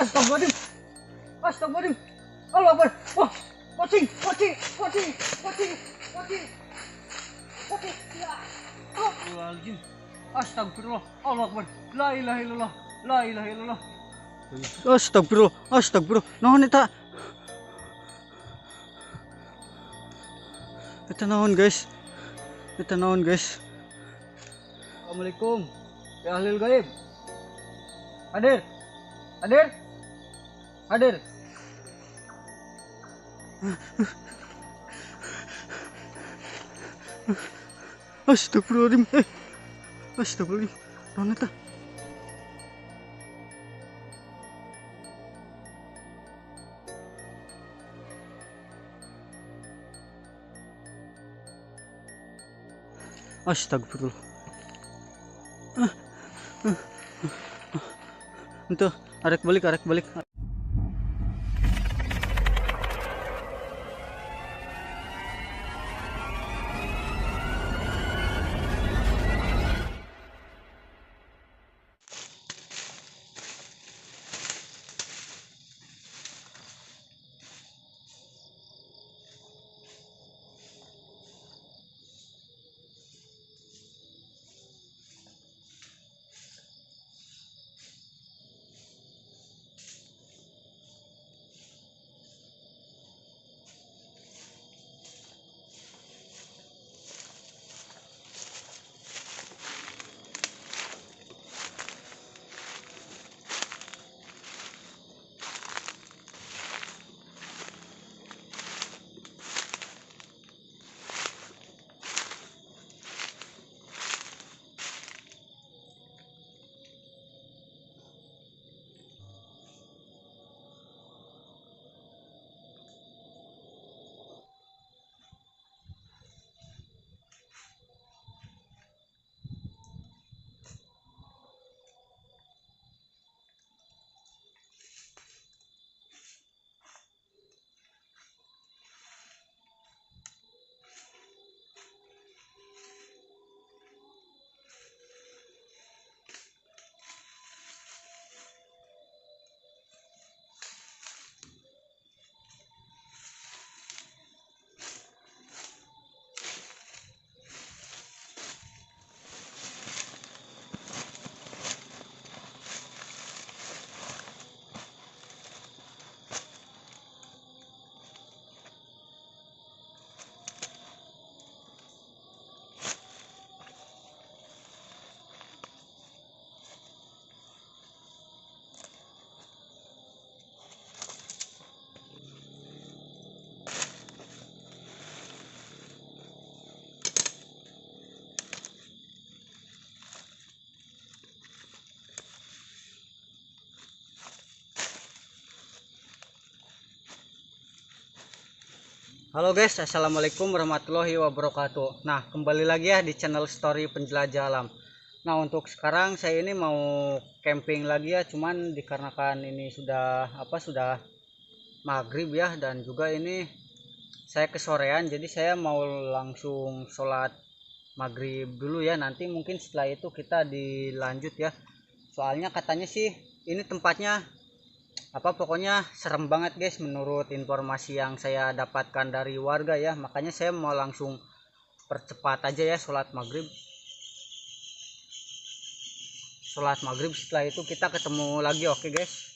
Astagfirullahaladzim. Astagfirullahaladzim. Allah Akbar. Wah, kucing. Ya. Astagfirullahaladzim. Astagfirullah. Allah Akbar. La ilaha illallah. La ilaha illallah. Astagfirullah. Naon eta? Eta naon, guys? Assalamualaikum. Ya ahlil gaib. Hadir. Astagfirullahaladzim. Astagfirullahaladzim. Naon eta? Astagfirullah. Itu arek balik. Halo guys, assalamualaikum warahmatullahi wabarakatuh. Nah, kembali lagi ya di channel Story Penjelajah Alam. Nah, untuk sekarang saya ini mau camping lagi ya, cuman dikarenakan ini sudah maghrib ya, dan juga ini saya kesorean, jadi saya mau langsung sholat maghrib dulu ya. Nanti mungkin setelah itu kita dilanjut ya. Soalnya katanya sih ini tempatnya pokoknya serem banget guys, menurut informasi yang saya dapatkan dari warga ya. Makanya saya mau langsung percepat aja ya sholat maghrib, setelah itu kita ketemu lagi. Oke guys.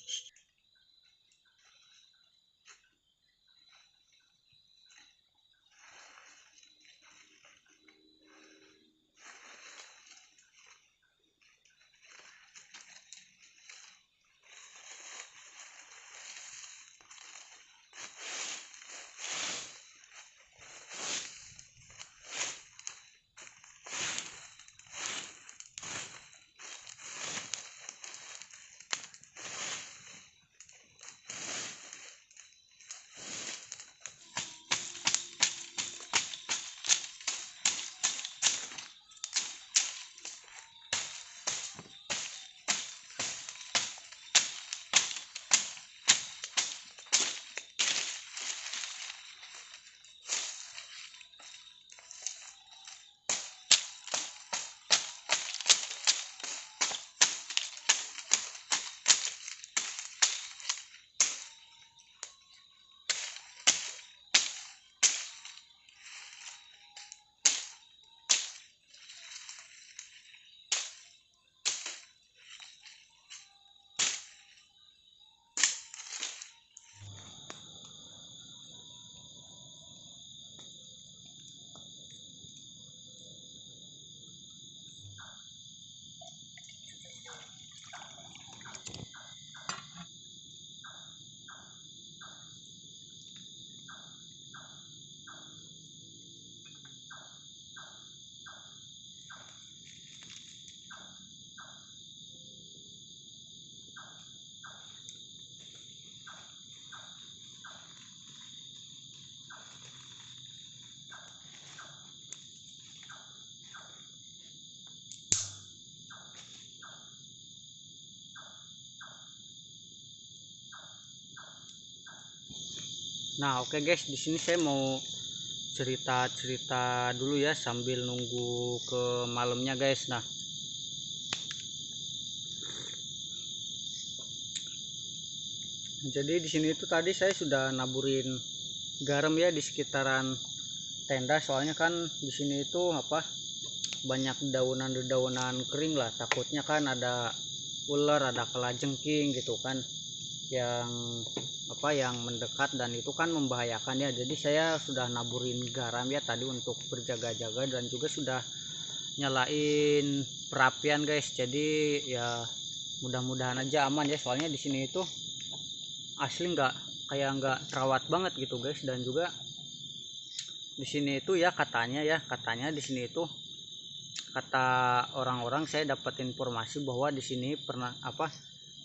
Nah, oke guys, di sini saya mau cerita-cerita dulu ya sambil nunggu ke malamnya guys. Nah, jadi di sini itu tadi saya sudah naburin garam ya di sekitaran tenda, soalnya kan di sini itu apa, banyak dedaunan kering lah, takutnya kan ada ular, ada kalajengking gitu kan yang apa yang mendekat, dan itu kan membahayakan ya. Jadi saya sudah naburin garam ya tadi untuk berjaga-jaga, dan juga sudah nyalain perapian guys. Jadi ya mudah-mudahan aja aman ya, soalnya di sini itu asli nggak terawat banget gitu guys. Dan juga di sini itu ya katanya di sini itu, kata orang-orang, saya dapat informasi bahwa di sini pernah apa,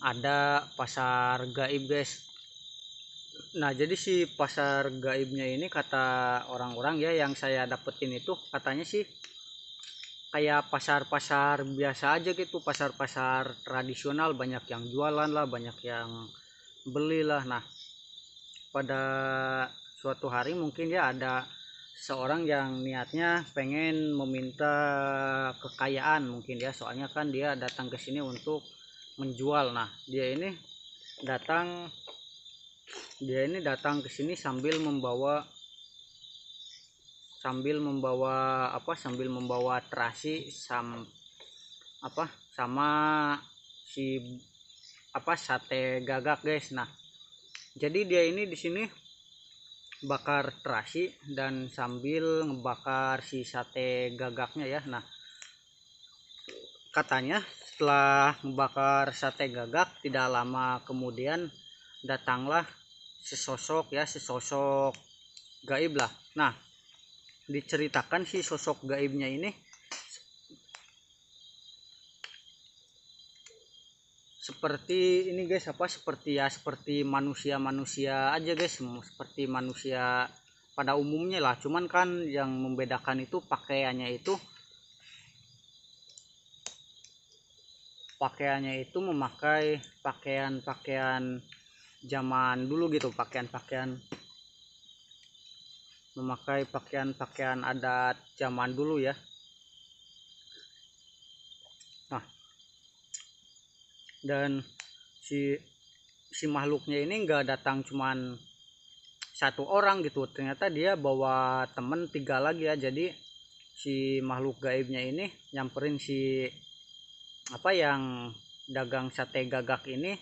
ada pasar gaib guys. Nah, jadi si pasar gaibnya ini, kata orang-orang ya yang saya dapetin itu, katanya sih kayak pasar-pasar biasa aja gitu, pasar-pasar tradisional, banyak yang jualan lah, banyak yang beli lah. Nah, pada suatu hari mungkin ya ada seorang yang niatnya pengen meminta kekayaan mungkin ya, soalnya kan dia datang ke sini untuk menjual. Nah, datang dia ini datang ke sini sambil membawa terasi sama si sate gagak guys. Nah, jadi dia ini di sini bakar terasi dan sambil ngebakar si sate gagaknya ya. Nah, katanya setelah membakar sate gagak, tidak lama kemudian datanglah sesosok gaib lah. Nah, diceritakan si sosok gaibnya ini seperti ini guys, seperti manusia aja guys, seperti manusia pada umumnya lah. Cuman kan yang membedakan itu pakaiannya itu memakai pakaian zaman dulu gitu, memakai pakaian adat zaman dulu ya. Nah, dan si makhluknya ini nggak datang cuman satu orang gitu, ternyata dia bawa temen 3 lagi ya. Jadi si makhluk gaibnya ini nyamperin si yang dagang sate gagak ini,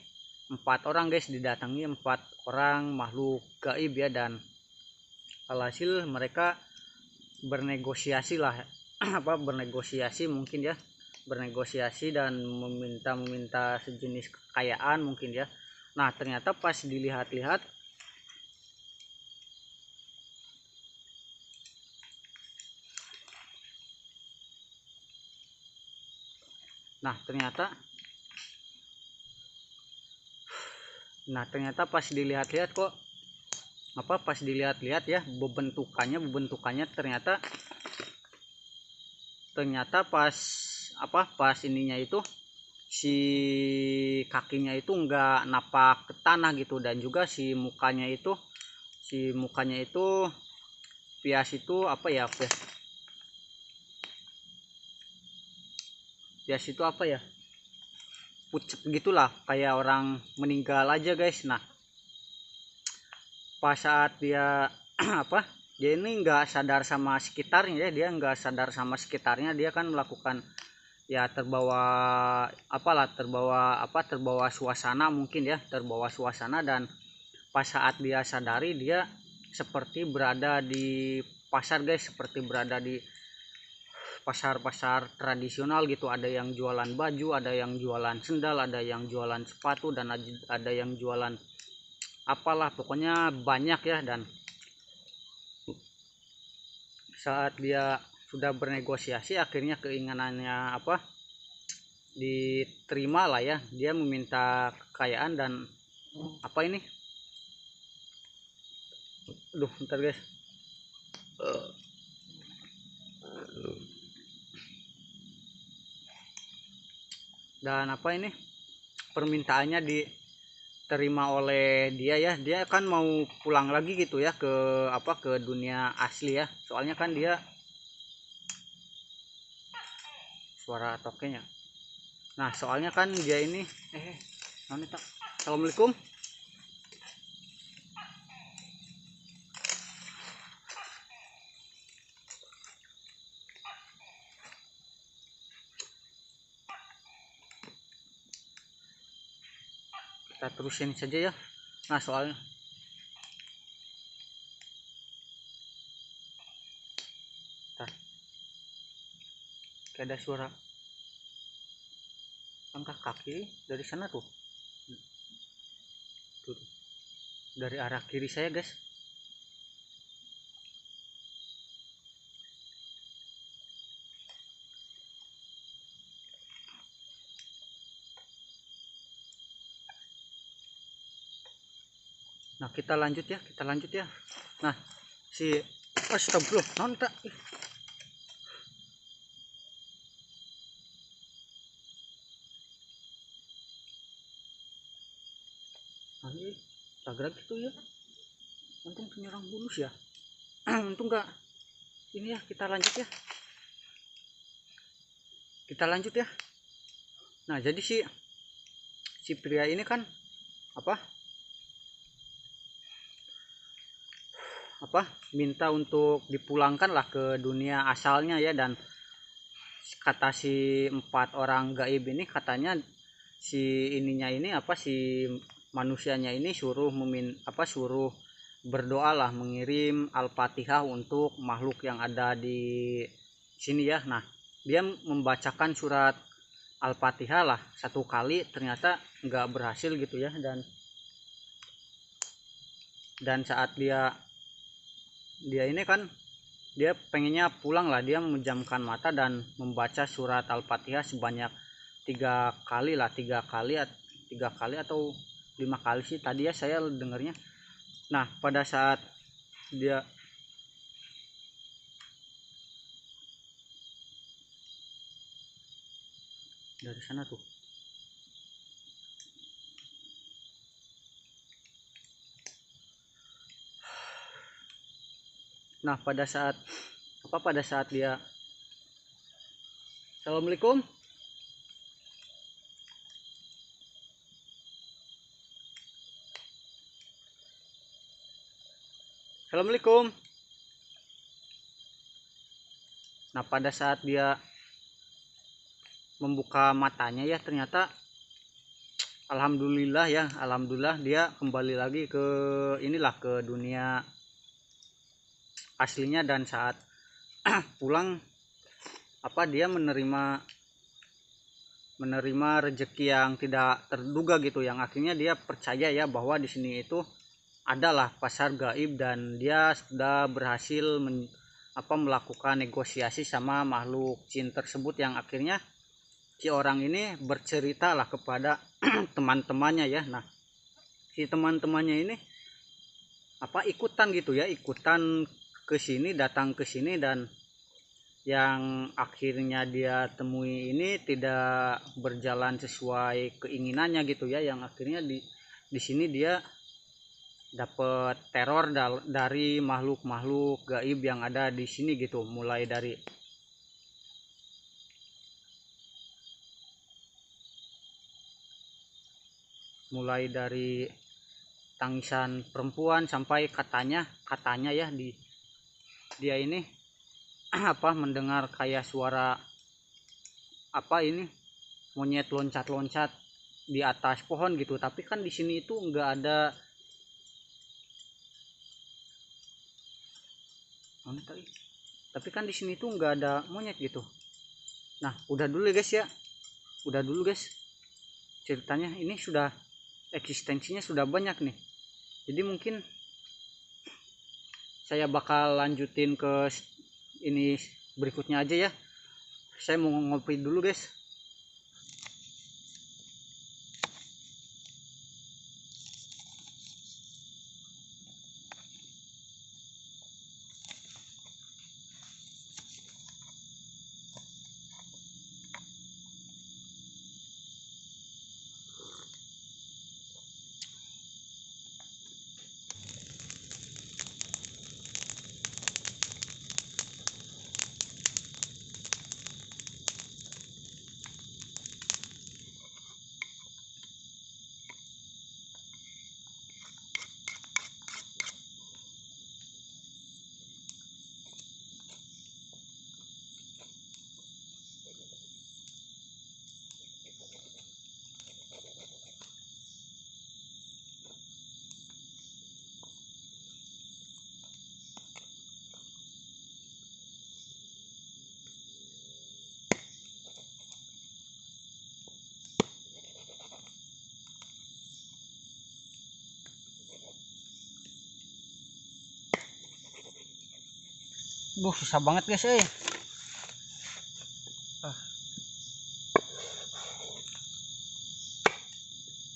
4 orang guys, didatangi 4 orang makhluk gaib ya. Dan alhasil mereka bernegosiasi lah bernegosiasi dan meminta sejenis kekayaan mungkin ya. Nah, ternyata pas dilihat-lihat, ternyata pas dilihat-lihat ya, bebentukannya ternyata pas ininya itu, si kakinya itu enggak napak ke tanah gitu. Dan juga si mukanya itu pias itu pucet gitulah, kayak orang meninggal aja guys. Nah, pas saat dia dia ini nggak sadar sama sekitarnya ya, dia kan melakukan ya, terbawa suasana mungkin ya, dan pas saat dia sadari, dia seperti berada di pasar guys, seperti berada di pasar tradisional gitu. Ada yang jualan baju, ada yang jualan sendal, ada yang jualan sepatu, dan ada yang jualan pokoknya banyak ya. Dan saat dia sudah bernegosiasi, akhirnya keinginannya diterima lah ya. Dia meminta kekayaan dan bentar guys. Dan permintaannya diterima oleh dia ya, dia kan mau pulang lagi gitu ya ke ke dunia asli ya, soalnya kan dia suara tokenya. Nah soalnya kan dia ini Assalamualaikum. Kita terusin saja ya. Nah soalnya kayak ada suara langkah kaki dari sana tuh, dari arah kiri saya guys. Nah kita lanjut ya. Nah si astagfirullah nonton ini gerak gitu ya, untung penyerang bulus ya. Untung enggak ini ya. Kita lanjut ya. Nah jadi si pria ini kan minta untuk dipulangkan lah ke dunia asalnya ya, dan kata si 4 orang gaib ini katanya si ininya ini si manusianya ini suruh suruh berdoa lah, mengirim Al-Fatihah untuk makhluk yang ada di sini ya. Nah dia membacakan surat Al-Fatihah lah 1 kali, ternyata nggak berhasil gitu ya, dan saat dia ini kan dia pengennya pulang lah, dia memejamkan mata dan membaca surat Al-Fatihah sebanyak 3 kali lah, 3 kali atau 5 kali sih tadi ya saya dengarnya. Nah pada saat dia dari sana tuh, nah pada saat dia Assalamualaikum. Assalamualaikum. Nah pada saat dia membuka matanya ya, ternyata alhamdulillah dia kembali lagi ke ke dunia aslinya, dan saat pulang dia menerima rezeki yang tidak terduga gitu, yang akhirnya dia percaya ya bahwa di sini itu adalah pasar gaib, dan dia sudah berhasil melakukan negosiasi sama makhluk jin tersebut, yang akhirnya si orang ini bercerita lah kepada teman-temannya ya. Nah si teman-temannya ini ikutan gitu ya, datang ke sini, dan yang akhirnya dia temui ini tidak berjalan sesuai keinginannya gitu ya, yang akhirnya di sini dia dapat teror dari makhluk-makhluk gaib yang ada di sini gitu, mulai dari tangisan perempuan sampai katanya ya dia ini mendengar kayak suara monyet loncat-loncat di atas pohon gitu, tapi kan di sini itu enggak ada monyet gitu. Nah udah dulu guys ceritanya, ini sudah eksistensinya sudah banyak nih, jadi mungkin saya bakal lanjutin ke ini berikutnya aja ya. Saya mau ngopi dulu guys. Duh, susah banget guys, eh.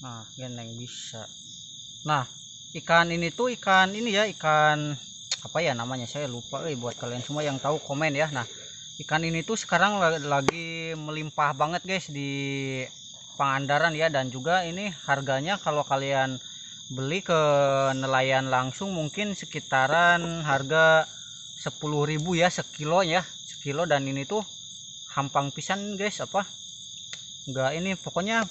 Nah, geneng bisa. Nah, ikan ini tuh ikan ini ya, ikan apa ya namanya, saya lupa. Buat kalian semua yang tahu komen ya. Nah, ikan ini tuh sekarang lagi melimpah banget guys di Pangandaran ya, dan juga ini harganya kalau kalian beli ke nelayan langsung mungkin sekitaran harga 10.000 ya sekilo ya, sekilo. Dan ini tuh hampang pisan guys, apa enggak, ini pokoknya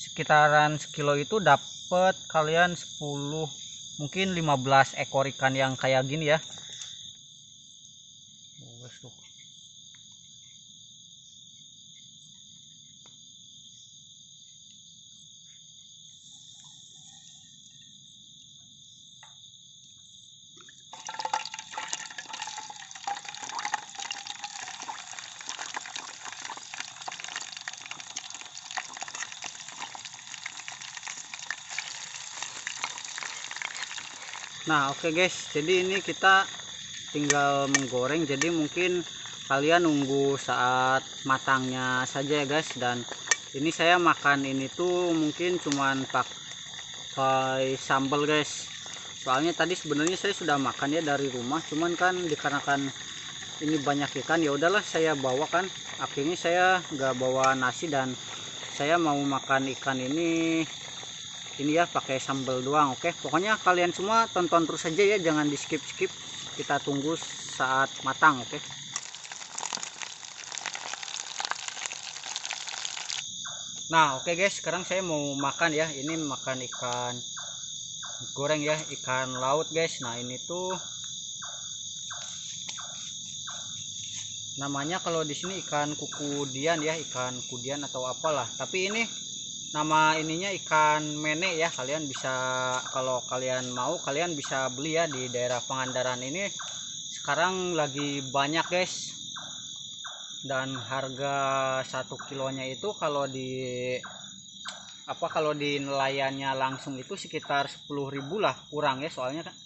sekitaran sekilo itu dapat kalian 10 mungkin 15 ekor ikan yang kayak gini ya. Nah, oke guys, jadi ini kita tinggal menggoreng, jadi mungkin kalian nunggu saat matangnya saja ya guys. Dan ini saya makan ini tuh mungkin cuman pakai sambal guys, soalnya tadi sebenarnya saya sudah makan ya dari rumah, cuman kan dikarenakan ini banyak ikan ya udahlah saya bawa kan, akhirnya saya nggak bawa nasi dan saya mau makan ikan ini ya pakai sambal doang. Oke, pokoknya kalian semua tonton terus saja ya, jangan di skip skip, kita tunggu saat matang. Oke. Nah, oke guys, sekarang saya mau makan ya, ini makan ikan goreng ya, ikan laut guys. Nah, ini tuh namanya kalau di sini ikan kukudian ya, ikan kudian atau apalah, tapi ini nama ininya ikan mene ya. Kalian bisa, kalau kalian mau, kalian bisa beli ya di daerah Pangandaran ini sekarang lagi banyak guys. Dan harga 1 kilonya itu kalau di nelayannya langsung itu sekitar 10.000 lah kurang ya, soalnya kan.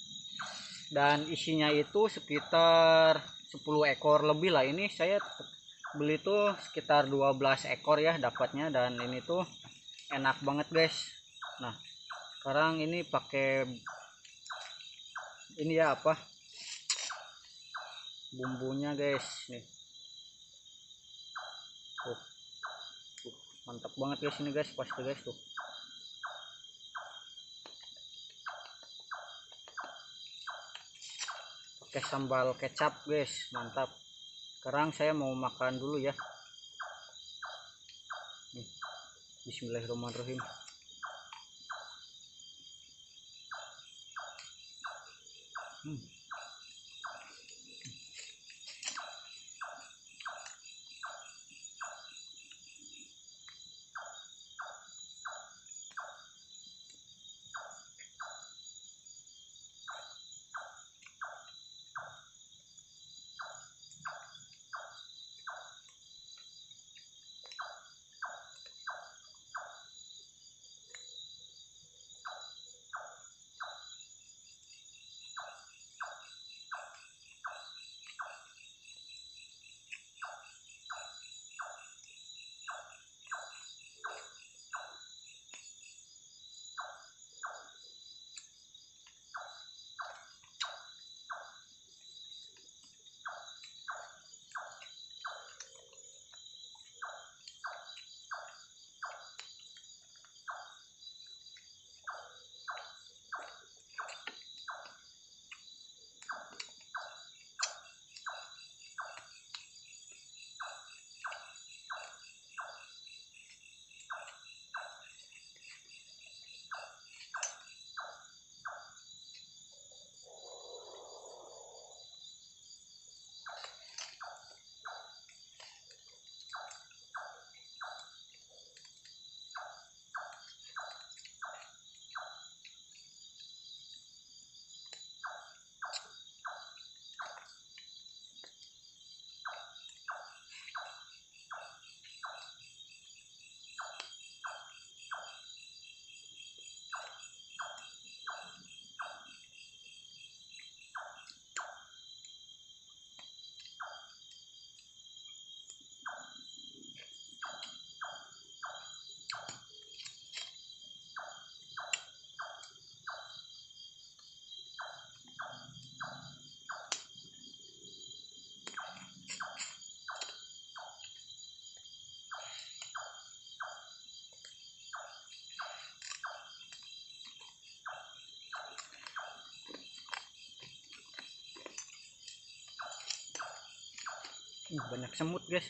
Dan isinya itu sekitar 10 ekor lebih lah. Ini saya beli tuh sekitar 12 ekor ya dapatnya, dan ini tuh enak banget guys. Nah, sekarang ini pakai ini ya, apa bumbunya guys nih. Tuh, tuh mantap banget guys ini guys, pasti guys tuh. Pakai sambal kecap guys, mantap. Sekarang saya mau makan dulu ya. Nih, bismillahirrahmanirrahim. Banyak semut guys.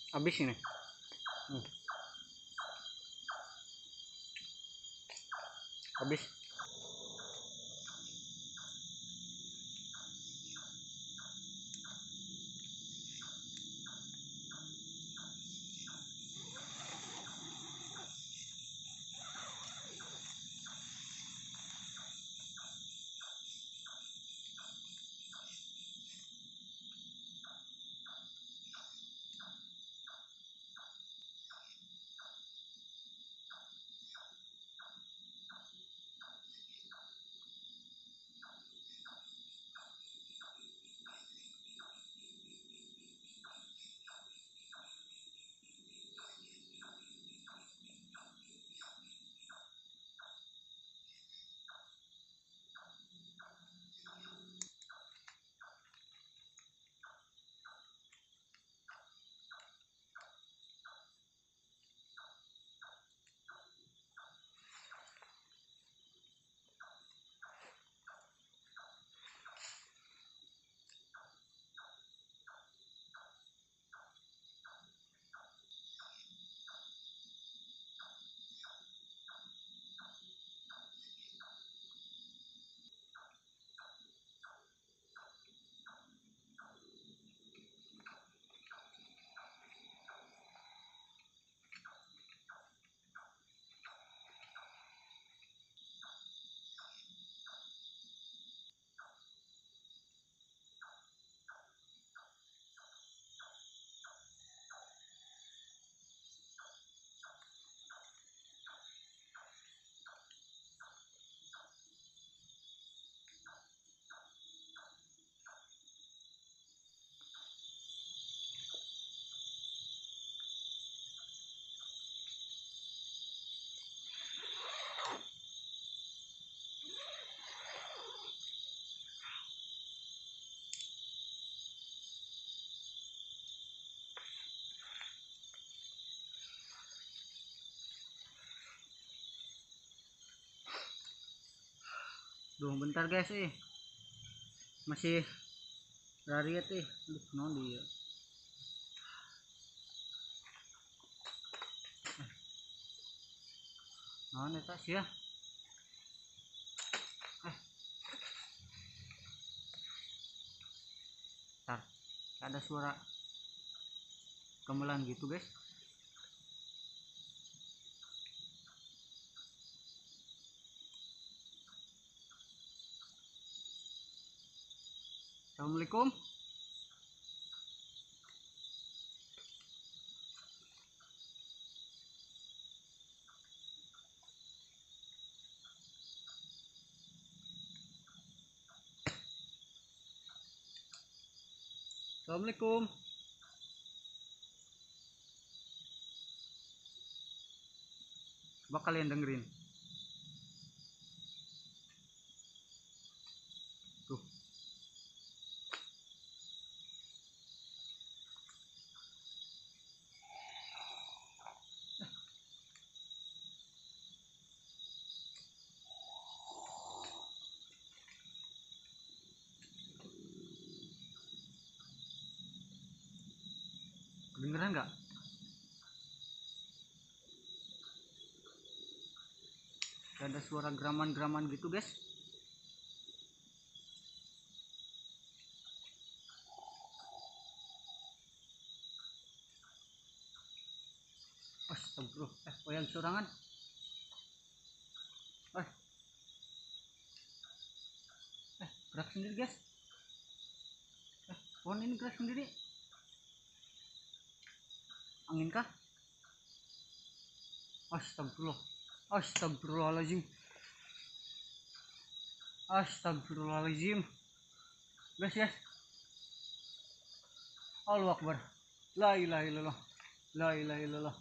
Habis ini. Habis. Duh, bentar guys, masih rariet Duh, no dia. Nah, tak sih ya. Ntar, ada suara gamelan gitu guys. Assalamualaikum. Assalamualaikum. Coba kalian dengerin. Tuh. Kedengeran nggak? Kayak ada suara geraman-geraman gitu guys. Astagfirullah, koyang sorangan. Gerak sendiri guys. Pohon ini gerak sendiri. Angin kah? Astagfirullah. Astagfirullahaladzim. Astagfirullahaladzim. Guys. Allahu Akbar. La ilaha illallah. La ilaha illallah.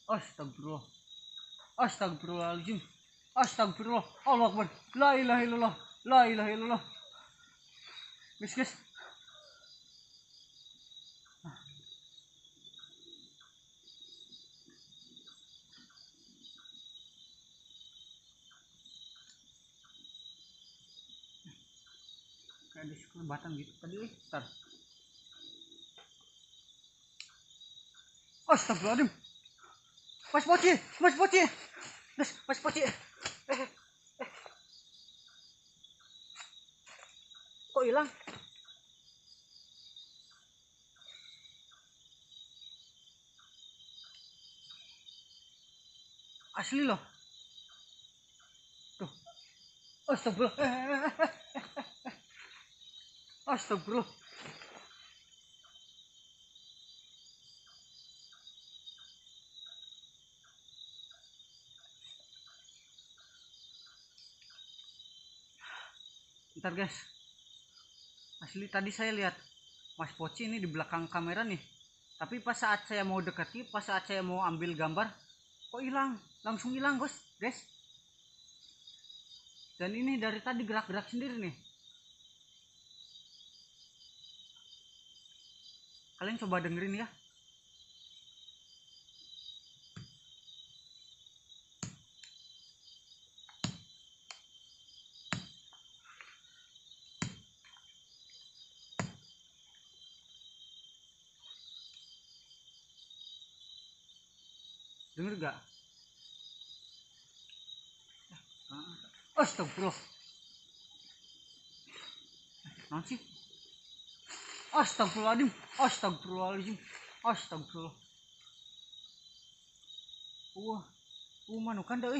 Astagfirullah. Astagfirullahaladzim. Astagfirullah. Allahu Akbar. La ilaha illallah. La ilaha illallah. Guys. Kayak di sekolah batang gitu tadi. Bentar. Astagfirullahaladzim. Mas Poci. Mas Poci. Kok hilang? Asli loh. Tuh. Astagfirullah. Astagfirullah. Bentar guys. Asli tadi saya lihat Mas Poci ini di belakang kamera nih. Tapi pas saat saya mau dekati, pas saat saya mau ambil gambar, kok hilang? Langsung hilang guys. Dan ini dari tadi gerak-gerak sendiri nih. Kalian coba dengerin ya. Denger gak? Astagfirullah. Nanti. Astagfirullahaladzim. Astagfirullah. Manukan dah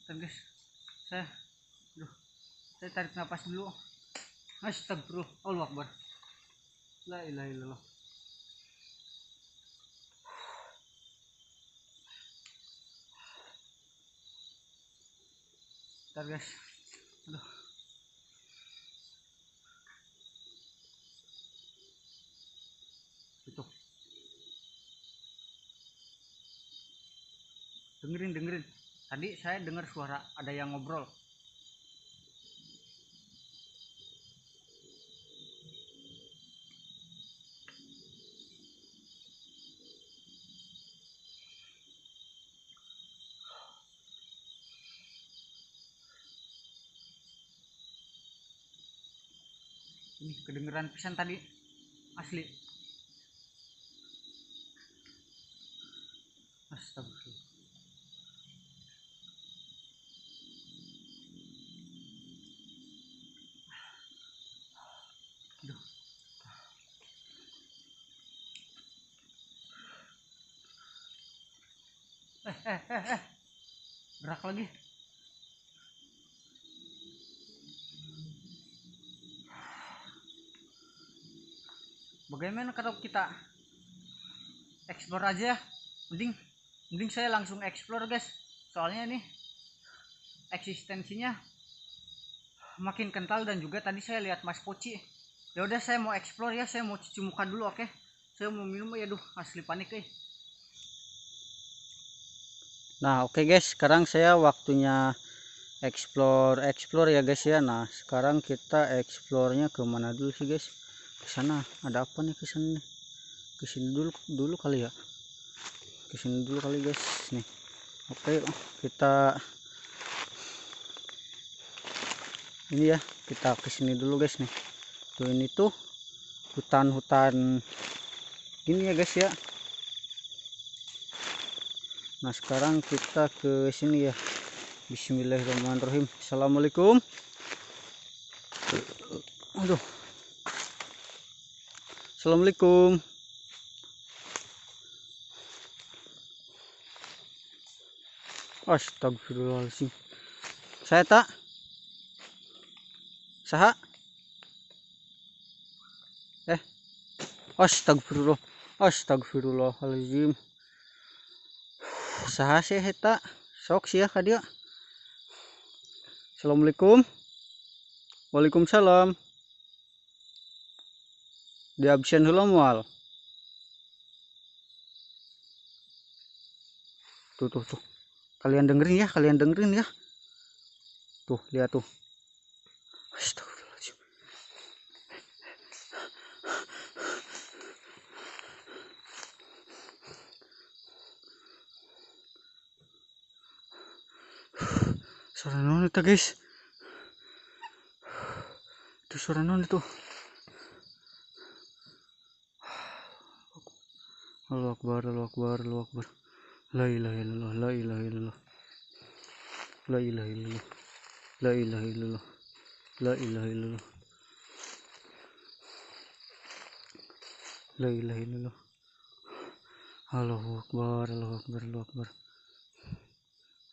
Bentar guys. Saya tarik nafas dulu. Astagfirullah. Allahu Akbar. La ilaha illallah. Bentar guys. Aduh. Itu. Dengerin. Tadi saya dengar suara ada yang ngobrol. Ini kedengeran pisan tadi. Asli. Astagfirullah. Gerak lagi. Bagaimana kalau kita explore aja? Mending saya langsung explore guys. Soalnya ini eksistensinya makin kental dan juga tadi saya lihat Mas Poci. Ya udah saya mau explore ya, saya mau cuci muka dulu oke. Saya mau minum ya, asli panik Nah, oke guys, sekarang saya waktunya explore ya guys ya. Nah, sekarang kita explore-nya ke mana dulu sih guys? Ke sana. Ada apa nih ke sana nih? Ke sini dulu kali ya. kesini dulu kali guys nih. Oke, kita ini ya, kita kesini dulu guys nih. Tuh ini tuh hutan-hutan gini ya guys ya. Nah sekarang kita ke sini ya. Bismillahirrahmanirrahim. Assalamualaikum. Aduh. Assalamualaikum. Astagfirullahaladzim. Saya tak saha astagfirullah. Astagfirullahaladzim. Saha sih eta sok sia ka dia. Assalamualaikum. Waalaikumsalam. Di absen heula moal. Tuh. Kalian dengerin ya. Tuh, lihat tuh. Astagfirullahaladzim. Suara non itu guys. Itu suara non itu. Allahu Akbar, Allahu Akbar, Allahu Akbar. La ilaha illallah, la ilaha illallah. La ilaha illallah. La ilaha illallah. La ilaha illallah. La ilaha illallah. Allahu Akbar, Allahu Akbar, Allahu Akbar.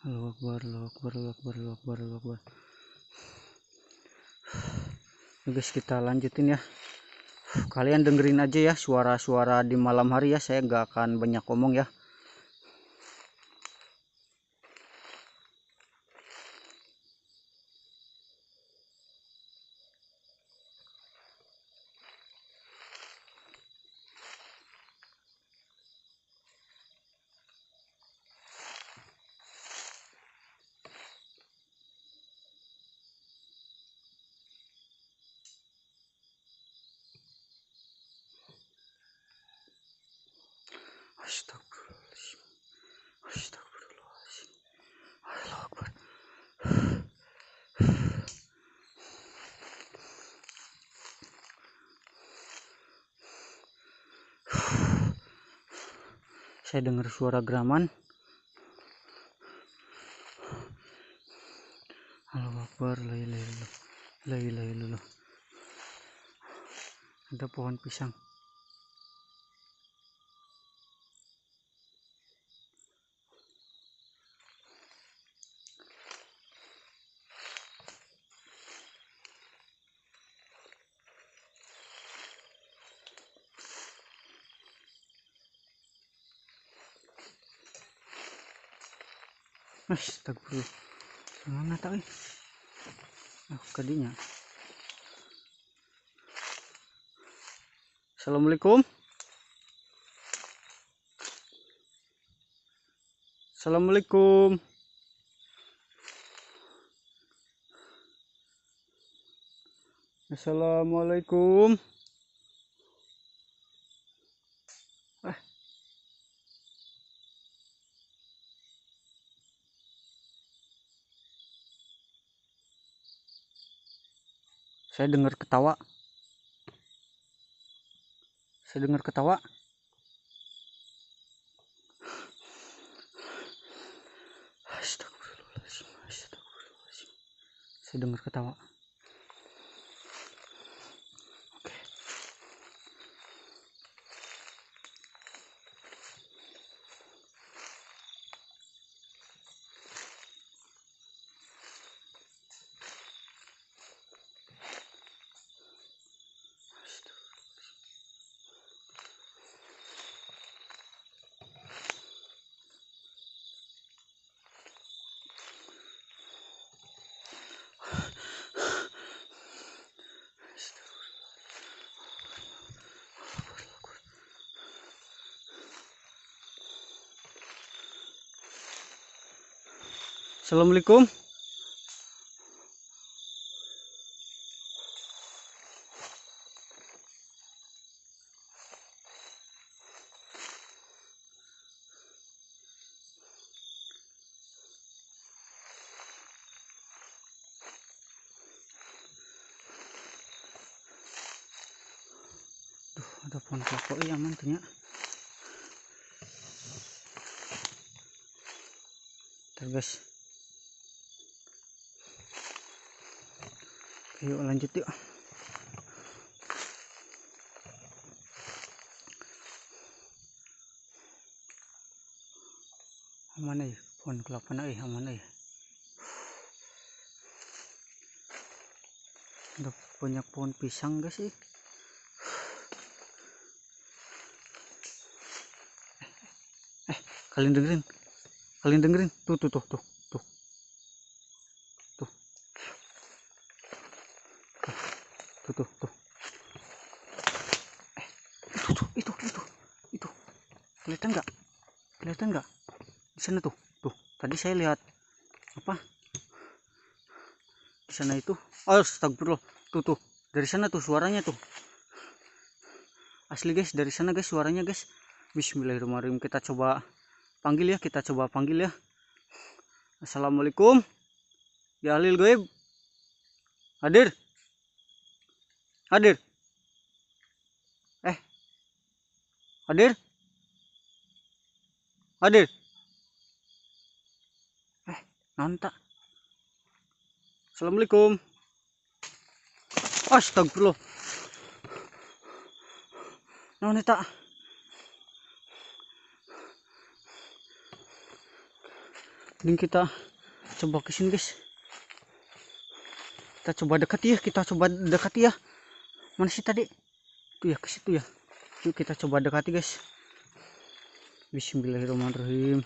Allahu Akbar, Allahu Akbar, Allahu Akbar, Allahu Akbar, Allahu Akbar. Guys, kita lanjutin ya. Kalian dengerin aja ya suara-suara di malam hari ya. Saya nggak akan banyak ngomong ya. Astagfirullahaladzim. Astagfirullahaladzim. Allahu Akbar. Saya dengar suara geraman. Allahu Akbar, la ilaha illallah. La ilaha illallah. Ada pohon pisang. Astagfirullah. Mana tak kadinya. Assalamualaikum. Assalamualaikum. Assalamualaikum. Saya dengar ketawa. Astagfirullahaladzim. Saya dengar ketawa. Oke. Assalamualaikum. Ada pohon kelapa aman tuh. Ntar guys, yuk lanjut yuk. Aman ya pohon kelapa aman ya. Ada banyak pohon pisang guys sih. Kalian dengerin tuh tuh itu kelihatan nggak di sana tuh tadi saya lihat apa di sana itu. Astagfirullah, tuh dari sana tuh suaranya tuh asli guys, dari sana guys suaranya guys. Bismillahirrahmanirrahim, kita coba panggil ya. Assalamualaikum ya Alil Goib, hadir hadir nanta. Assalamualaikum. Astagfirullah, naon eta? Ini kita coba kesini guys, kita coba dekati ya. Mana sih tadi tuh ya, ke situ ya. Yuk kita coba dekati guys. Bismillahirrahmanirrahim.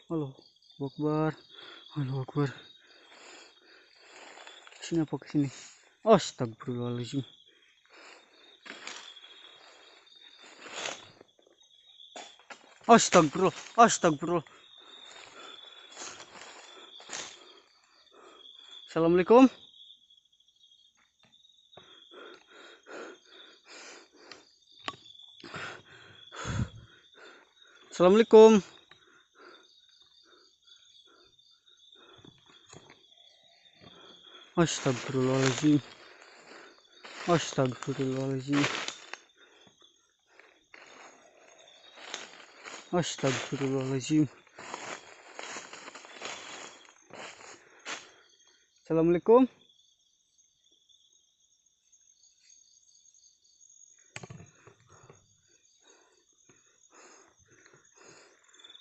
Allahu Akbar. Kesini apa kesini? Astagfirullahaladzim. Astagfirullah. Assalamualaikum. Assalamualaikum. Astagfirullahaladzim. Assalamualaikum.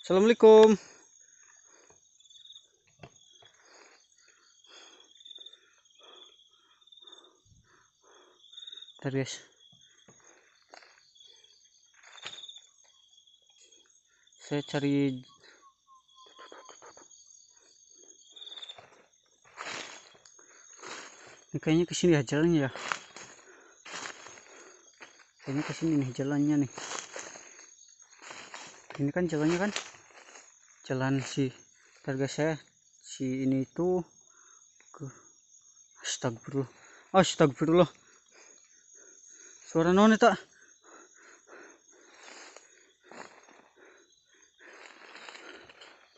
Assalamualaikum. Bentar guys, saya cari. Ini kayaknya kesini ya jalannya ya. Kayaknya kesini nih jalannya nih. Ini kan jalannya kan, jalan si targa saya si ini itu ke. Astagfirullah. Suara non eta?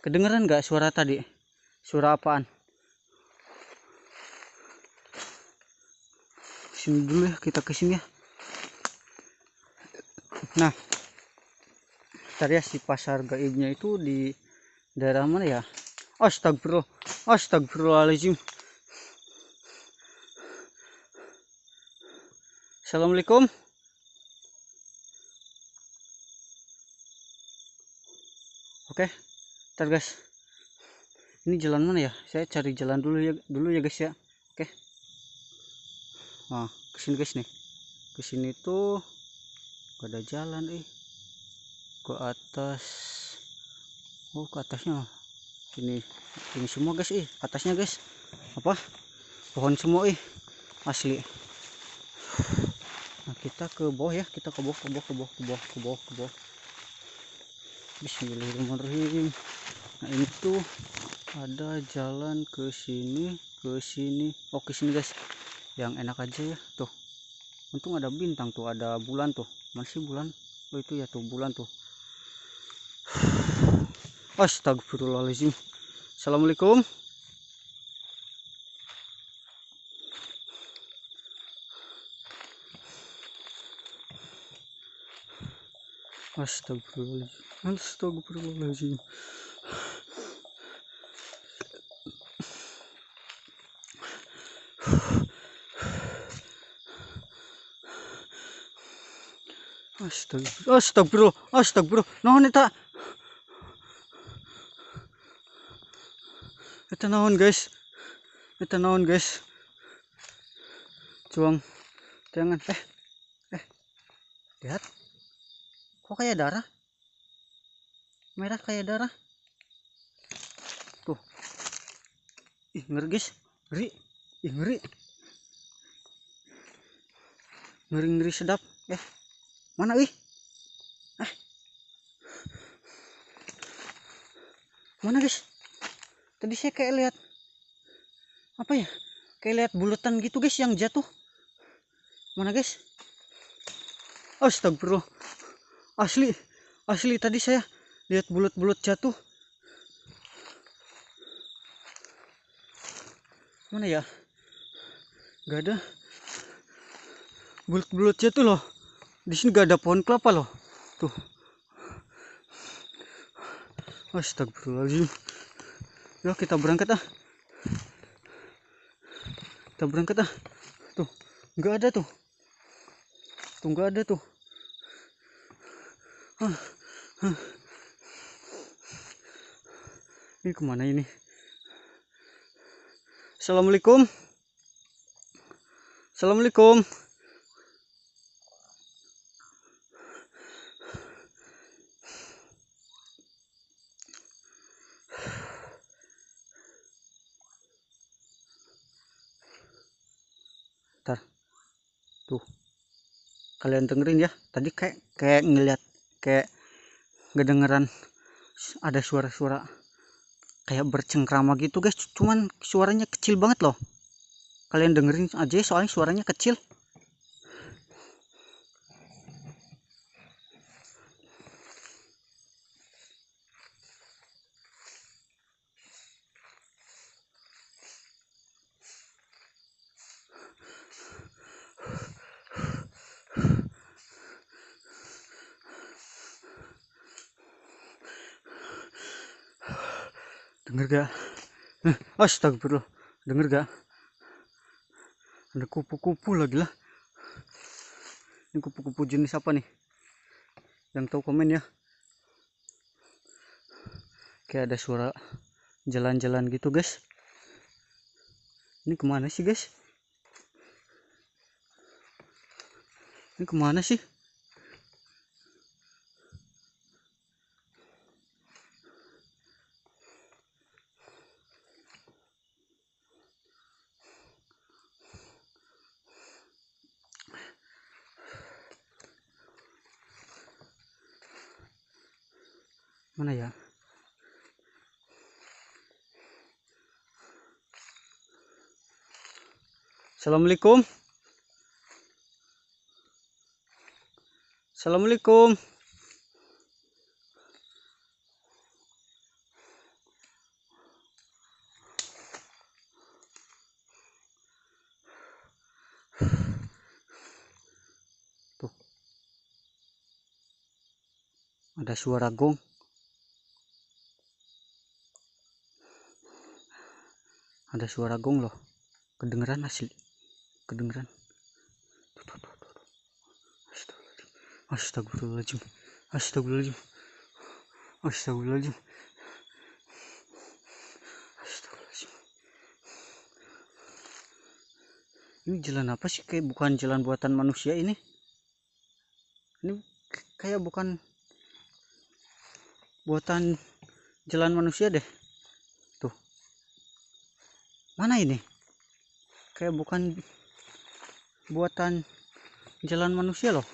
Kedengeran nggak suara tadi? Suara apaan? Sini dulu ya, kita kesini ya. Nah, ntar ya, si pasar gaibnya itu di daerah mana ya? Astagfirullahaladzim. Assalamualaikum. Oke, ntar guys, ini jalan mana ya? Saya cari jalan dulu ya guys ya. Oke. Nah, kesini guys nih. Kesini tuh gak ada jalan ke atas. Oh, ke atasnya ini semua guys atasnya guys apa pohon semua asli. Nah, kita ke bawah ya, kita ke bawah. Bismillahirrahmanirrahim. Nah, ini tuh ada jalan ke sini. Oh, ke sini guys, yang enak aja ya. Tuh, untung ada bintang tuh, ada bulan tuh. Masih bulan. Oh, itu ya tuh bulan tuh. Astagfirullahaladzim. Assalamualaikum. Astagfirullahaladzim. Astagfirullahaladzim. Astagfirullah. Astagfirullah. Naon eta? Eta naon guys? Eta naon guys? Cuang. Jangan. Lihat. Kok kayak darah? Merah kayak darah. Tuh. Ih, ngeri guys. Ngeri. Ih, ngeri. Ngeri sedap. Mana ih? Mana guys? Tadi saya kayak lihat apa ya? Kayak lihat bulatan gitu guys yang jatuh. Mana guys? Astagfirullah. Asli tadi saya lihat bulat-bulat jatuh. Mana ya? Gak ada bulat-bulat jatuh loh. Di sini gak ada pohon kelapa loh. Tuh. Astagfirullahaladzim. Yuk kita berangkat ah. Kita berangkat ah. Tuh, nggak ada tuh. Tuh nggak ada tuh. Ini kemana ini? Assalamualaikum. Assalamualaikum. Ntar. Tuh. Kalian dengerin ya. Tadi kayak ngeliat, kayak ngedengeran ada suara-suara kayak bercengkrama gitu guys. Cuman suaranya kecil banget loh. Kalian dengerin aja soalnya suaranya kecil. Denger gak? Astagfirullah. Denger gak? Ada kupu-kupu lagi lah. Ini kupu-kupu jenis apa nih? Yang tahu komen ya. Kayak ada suara jalan-jalan gitu guys. Ini kemana sih guys? Ini kemana sih? Mana ya? Assalamualaikum. Assalamualaikum. Tuh. Ada suara gong. Ada suara gong loh. Kedengeran asli. Kedengeran. Astagfirullahaladzim. Astagfirullahaladzim. Astagfirullahaladzim. Astagfirullahaladzim. Ini jalan apa sih? Kayak bukan jalan buatan manusia ini. Ini kayak bukan buatan jalan manusia deh. Tuh. Mana ini? Kayak bukan buatan jalan manusia loh.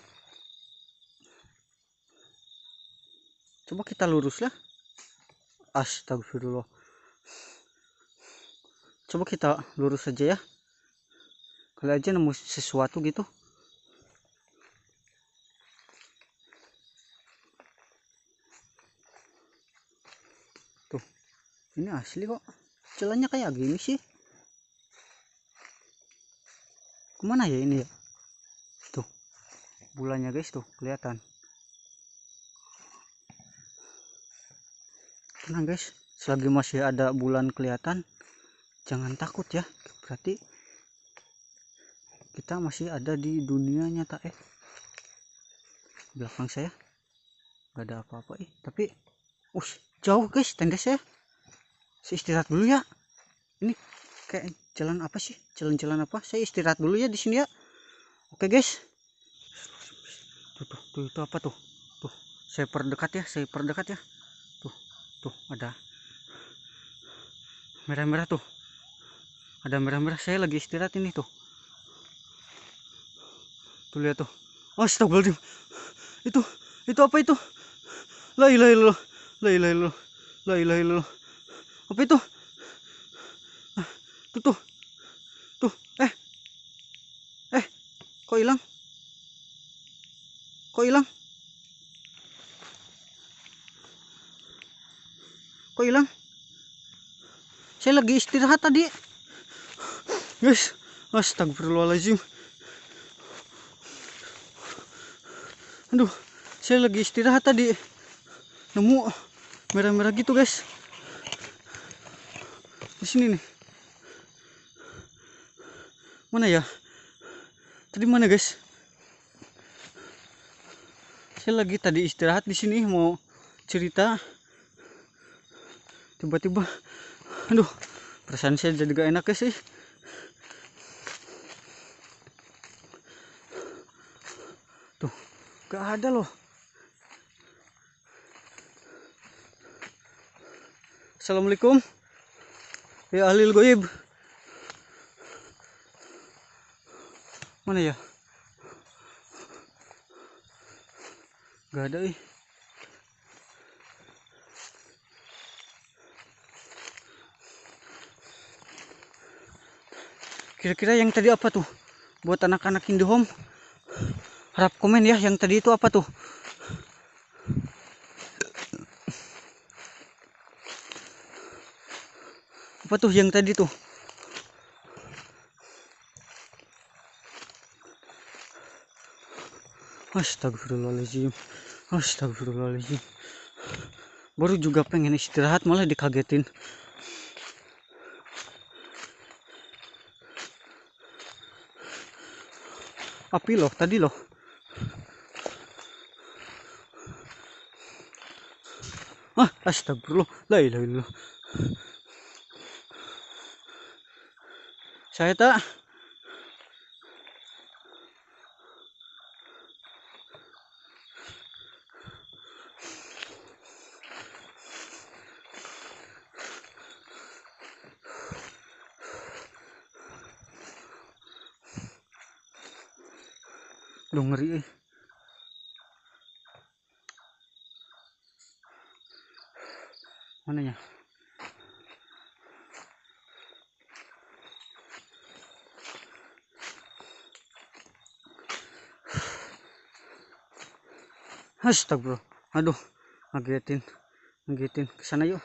Coba kita lurus lah. Astagfirullah. Coba kita lurus saja ya. Kali aja nemu sesuatu gitu. Tuh. Ini asli kok. Jalannya kayak gini sih. Kemana ya ini ya? Tuh. Bulannya guys tuh kelihatan. tenang guys, selagi masih ada bulan kelihatan jangan takut ya, berarti kita masih ada di dunia nyata. Belakang saya nggak ada apa-apa tapi jauh guys tenda saya. Istirahat dulu ya, ini kayak jalan apa sih, jalan-jalan apa, saya istirahat dulu ya di sini ya. Oke guys, tuh itu apa tuh, saya perdekat ya, tuh ada merah-merah tuh, ada merah-merah, saya lagi istirahat ini tuh lihat tuh. Astagfirullahaladzim, itu apa itu, la ilaha illallah, la ilaha illallah, la ilaha illallah, apa itu, tuh kok hilang, saya lagi istirahat tadi guys. Astagfirullahaladzim, aduh, saya lagi istirahat tadi nemu merah-merah gitu guys di sini nih. Mana ya tadi, mana guys, saya lagi tadi istirahat di sini mau cerita, tiba-tiba aduh, perasaan saya jadi gak enak guys sih. Tuh gak ada loh. Assalamualaikum ya ahlil goib, mana ya, gak ada Kira-kira yang tadi apa tuh, buat anak-anak Indihome harap komen ya, yang tadi itu apa tuh. Apa tuh yang tadi tuh? Astagfirullahaladzim, astagfirullahaladzim, baru juga pengen istirahat malah dikagetin. Api loh tadi loh. Astagfirullah, la ilaha illallah. Saya tak lu ngeri mananya. Astagfirullah, aduh, ngagetin ke sana yuk,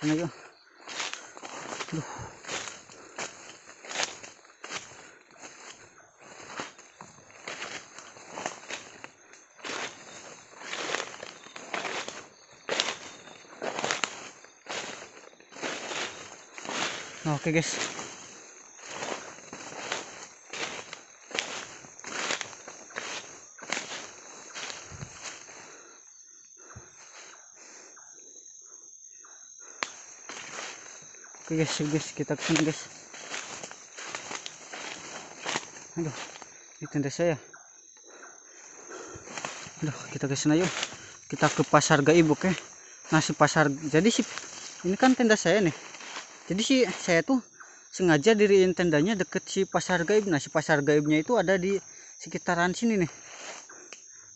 aduh. Oke guys, kita kesana guys. Aduh, ini tenda saya. Aduh, kita ke sana yuk, kita ke pasar gaib. Oke, nah si pasar, jadi si ini kan tenda saya nih, jadi si saya tuh sengaja diriin tendanya deket si pasar gaib. Nah si pasar gaibnya itu ada di sekitaran sini nih,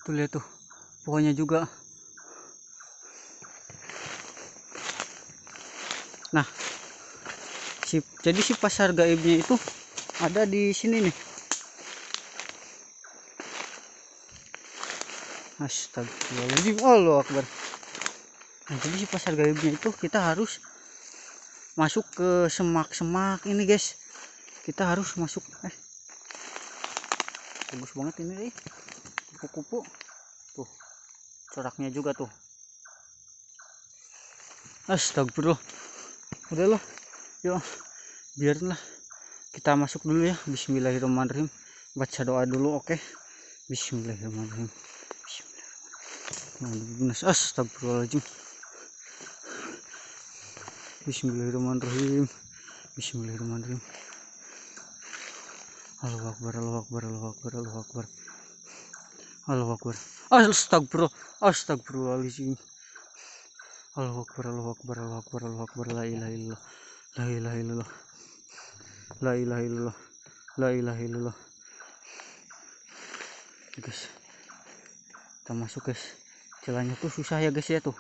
tuh lihat tuh, pokoknya juga. Nah jadi si pasar gaibnya itu ada di sini nih. Astagfirullahaladzim, Allahu Akbar. Nah jadi si pasar gaibnya itu kita harus masuk ke semak-semak ini guys, kita harus masuk. Bagus banget ini kupu-kupu tuh, coraknya juga tuh. Astagfirullah. Udahlah, yuk biarinlah kita masuk dulu ya. Bismillahirrahmanirrahim. Baca doa dulu, oke? Bismillahirrahmanirrahim. Bismillahirrahmanirrahim. Astagfirullahaladzim. Bismillahirrahmanirrahim. Bismillahirrahmanirrahim. Allahu Akbar, Allahu Akbar, Allahu Akbar, Allahu Akbar, Allahu Akbar. Astagfirullah, astagfirullahaladzim. Allahu Akbar, Allahu Akbar, Allahu Akbar, Allahu Akbar. La ilaha illallah, la ilaha illallah, la ilaha illallah, la ilaha illallah. Guys, kita masuk guys. Jalannya tuh susah ya guys ya tuh.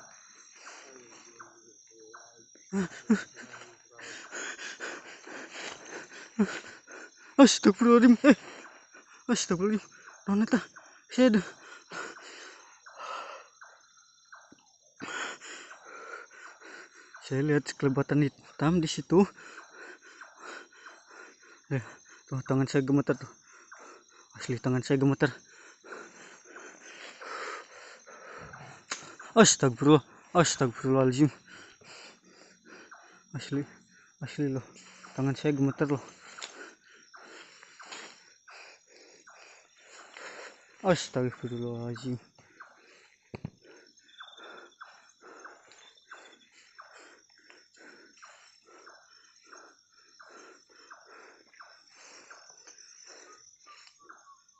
Astagfirullahaladzim. Astagfirullahaladzim. Noneta, saya lihat kelebatan hitam di situ. Tuh tangan saya gemeter tuh. Asli tangan saya gemeter. Astagfirullah, astagfirullahaladzim. Asli loh. Tangan saya gemeter loh. Astagfirullahaladzim.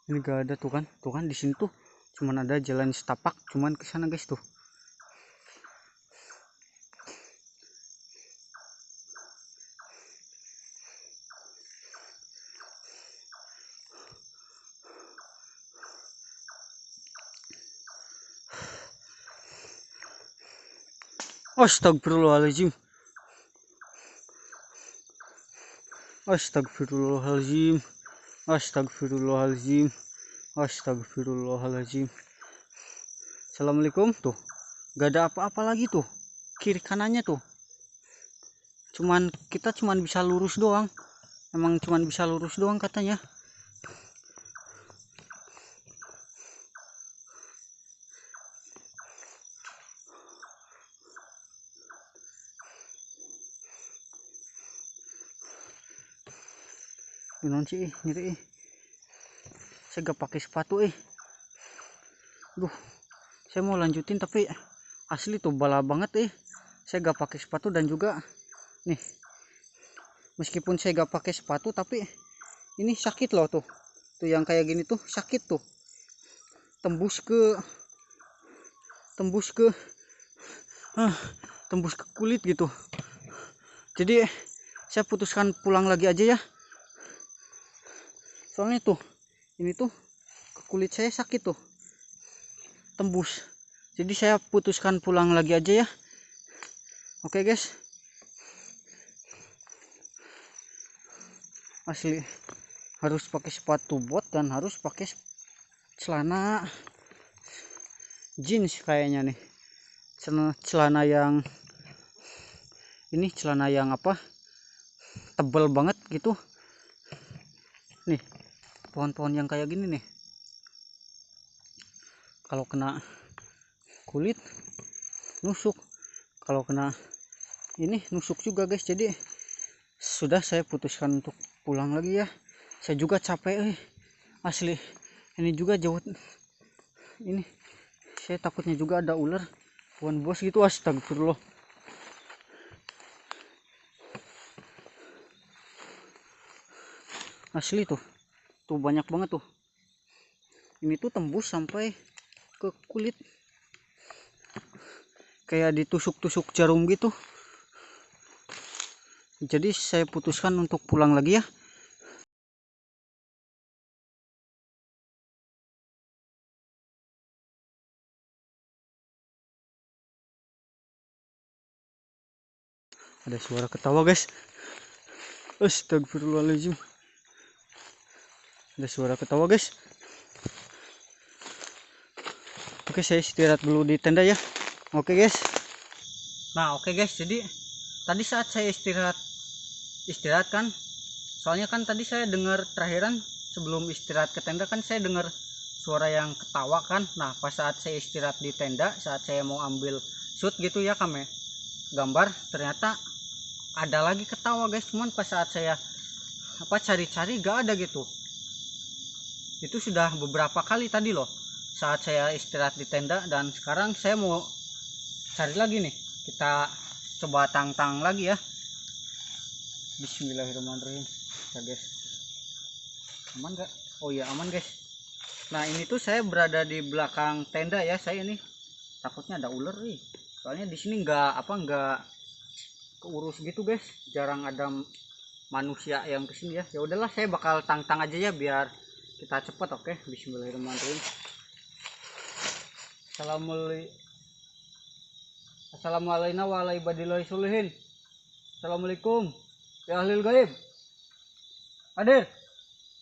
Ini gak ada tuh kan di sini tuh cuman ada jalan setapak, cuman ke sana guys tuh. Astagfirullahaladzim. Astagfirullahaladzim. Astagfirullahaladzim. Astagfirullahaladzim. Assalamualaikum. Tuh gak ada apa-apa lagi tuh kiri kanannya tuh. Kita cuman bisa lurus doang. Emang cuman bisa lurus doang katanya. Non sih nyeri. Saya gak pakai sepatu Duh, saya mau lanjutin tapi asli tuh bala banget Saya gak pakai sepatu dan juga nih, meskipun saya gak pakai sepatu tapi ini sakit loh tuh. Tuh yang kayak gini tuh sakit tuh. Tembus ke kulit gitu. Jadi saya putuskan pulang lagi aja ya. Soalnya tuh ini tuh ke kulit saya sakit tuh, tembus. Jadi saya putuskan pulang lagi aja ya. Oke guys, asli harus pakai sepatu bot dan harus pakai celana jeans kayaknya nih. Celana yang ini, celana yang apa, tebal banget gitu nih. Pohon-pohon yang kayak gini nih, kalau kena kulit nusuk, kalau kena ini nusuk juga guys. Jadi sudah saya putuskan untuk pulang lagi ya. Saya juga capek asli. Ini juga jauh, ini saya takutnya juga ada ular pohon bos gitu. Astagfirullah. Asli tuh banyak banget tuh. Ini tuh tembus sampai ke kulit, kayak ditusuk-tusuk jarum gitu. Jadi saya putuskan untuk pulang lagi ya. Ada suara ketawa guys. Astagfirullahaladzim. Ada suara ketawa guys. Oke, saya istirahat dulu di tenda ya. Oke guys. Nah oke guys, jadi tadi saat saya istirahat kan, soalnya kan tadi saya dengar terakhiran sebelum istirahat ke tenda kan saya dengar suara yang ketawa kan. Nah pas saat saya istirahat di tenda, saat saya mau ambil shoot gitu ya kame, gambar, ternyata ada lagi ketawa guys. Cuman pas saat saya cari-cari gak ada gitu. Itu sudah beberapa kali tadi loh saat saya istirahat di tenda, dan sekarang saya mau cari lagi nih. Kita coba tantang lagi ya. Bismillahirrahmanirrahim. Ya guys, aman gak? Oh iya aman guys. Nah ini tuh saya berada di belakang tenda ya. Saya ini takutnya ada ular nih. Soalnya di sini nggak keurus gitu guys. Jarang ada manusia yang kesini ya. Ya udahlah, saya bakal tantang aja ya biar kita cepat. Oke, bismillahirrahmanirrahim. Assalamualaikum warahmatullahi wabarakatuh. Assalamualaikum ya ahlil gaib. Hadir,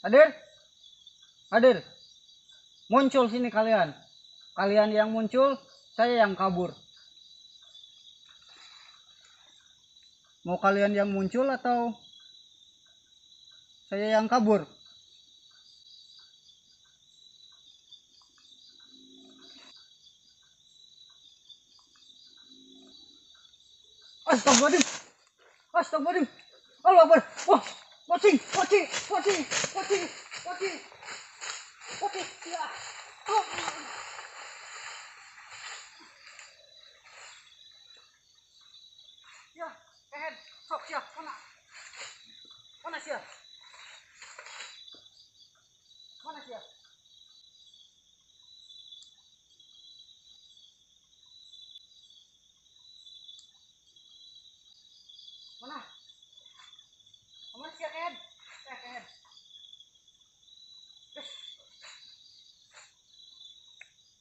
hadir, hadir. Muncul sini kalian. Kalian yang muncul, saya yang kabur. Mau kalian yang muncul atau saya yang kabur? Astagfirullahaladzim. Astagfirullahaladzim. Allah Akbar. Wah, pocing, pocing, pocing, pocing, pocing, pocing. Ya. Oh. Ya, sok ya, mana? Mana sih ya? Mana sih ya? Mana? Mana sih ya,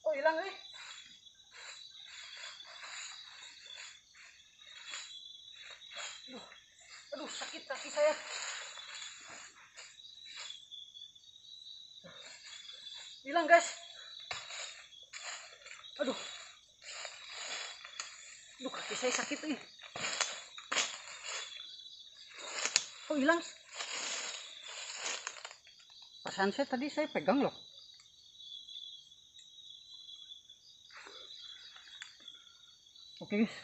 oh, hilang nih. Aduh, aduh, sakit kaki saya. Hilang guys. Aduh, aduh, kaki saya sakit nih. Oh, hilang. Perasaan saya tadi saya pegang loh. Oke guys,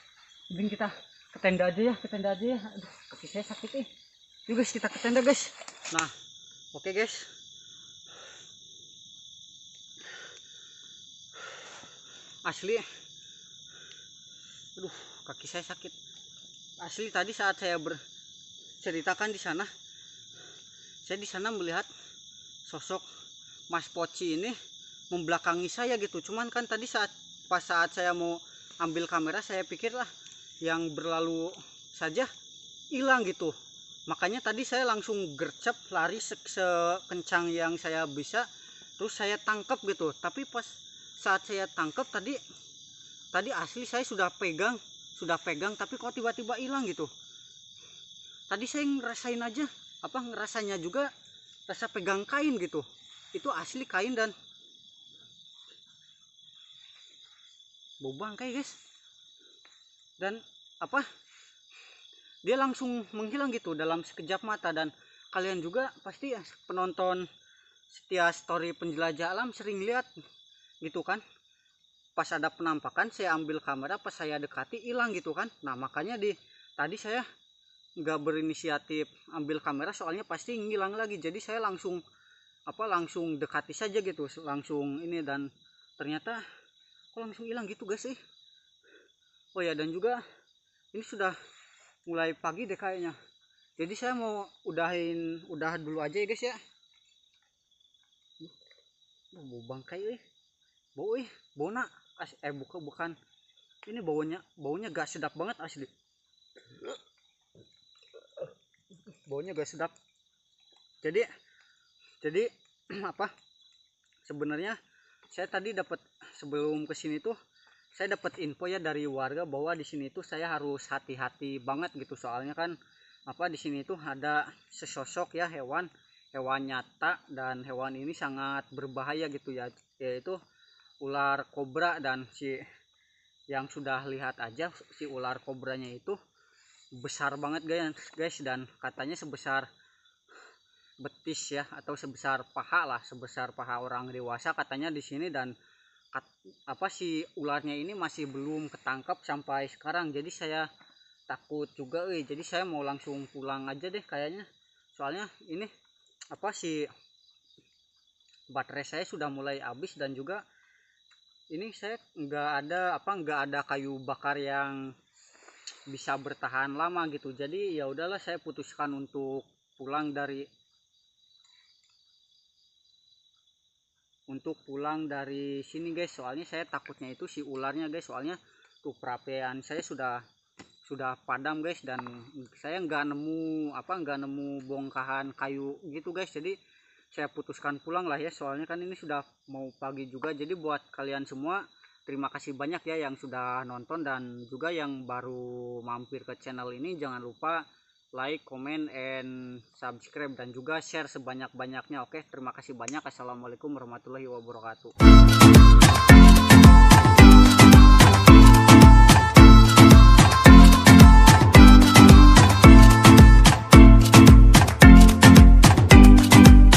mending kita ke tenda aja ya, ke tenda aja ya. Aduh, kaki saya sakit nih. Yuk guys, kita ke tenda guys. Nah, oke guys. Asli, aduh, kaki saya sakit. Asli tadi saat saya berceritakan di sana, saya di sana melihat sosok Mas Poci ini membelakangi saya gitu. Cuman kan tadi pas saat saya mau ambil kamera, saya pikirlah yang berlalu saja, hilang gitu. Makanya tadi saya langsung gercep lari sekencang yang saya bisa, terus saya tangkap gitu. Tapi pas saat saya tangkap tadi asli saya sudah pegang tapi kok tiba-tiba hilang gitu. Tadi saya ngerasain aja, ngerasanya juga rasa pegang kain gitu. Itu asli kain dan bau bangkai guys. Dan dia langsung menghilang gitu dalam sekejap mata. Dan kalian juga pasti ya, penonton setia story penjelajah alam sering lihat gitu kan, pas ada penampakan saya ambil kamera, pas saya dekati hilang gitu kan. Nah makanya tadi saya nggak berinisiatif ambil kamera, soalnya pasti ngilang lagi. Jadi saya langsung dekati saja gitu, langsung ini, dan ternyata kok langsung hilang gitu guys sih. Oh ya, dan juga ini sudah mulai pagi deh kayaknya. Jadi saya mau udah dulu aja ya guys ya. Bau bangkai bau nak bukan ini, baunya gak sedap banget asli. Baunya gak sedap. Jadi sebenarnya saya tadi sebelum kesini tuh saya dapat info ya dari warga bahwa di sini tuh saya harus hati-hati banget gitu. Soalnya kan di sini tuh ada sesosok ya hewan nyata, dan hewan ini sangat berbahaya gitu ya, yaitu ular kobra. Dan yang sudah lihat aja, si ular kobranya itu besar banget guys, dan katanya sebesar betis ya, atau sebesar paha orang dewasa katanya di sini. Dan si ularnya ini masih belum ketangkap sampai sekarang. Jadi saya takut juga jadi saya mau langsung pulang aja deh kayaknya, soalnya ini apa sih, baterai saya sudah mulai habis dan juga ini saya nggak ada kayu bakar yang bisa bertahan lama gitu. Jadi ya udahlah, saya putuskan untuk pulang dari sini guys, soalnya saya takutnya itu si ularnya guys, soalnya tuh perapian saya sudah padam guys, dan saya nggak nemu bongkahan kayu gitu guys. Jadi saya putuskan pulang lah ya, soalnya kan ini sudah mau pagi juga. Jadi buat kalian semua, terima kasih banyak ya yang sudah nonton, dan juga yang baru mampir ke channel ini, jangan lupa like, comment, and subscribe, dan juga share sebanyak-banyaknya. Oke, terima kasih banyak. Assalamualaikum warahmatullahi wabarakatuh.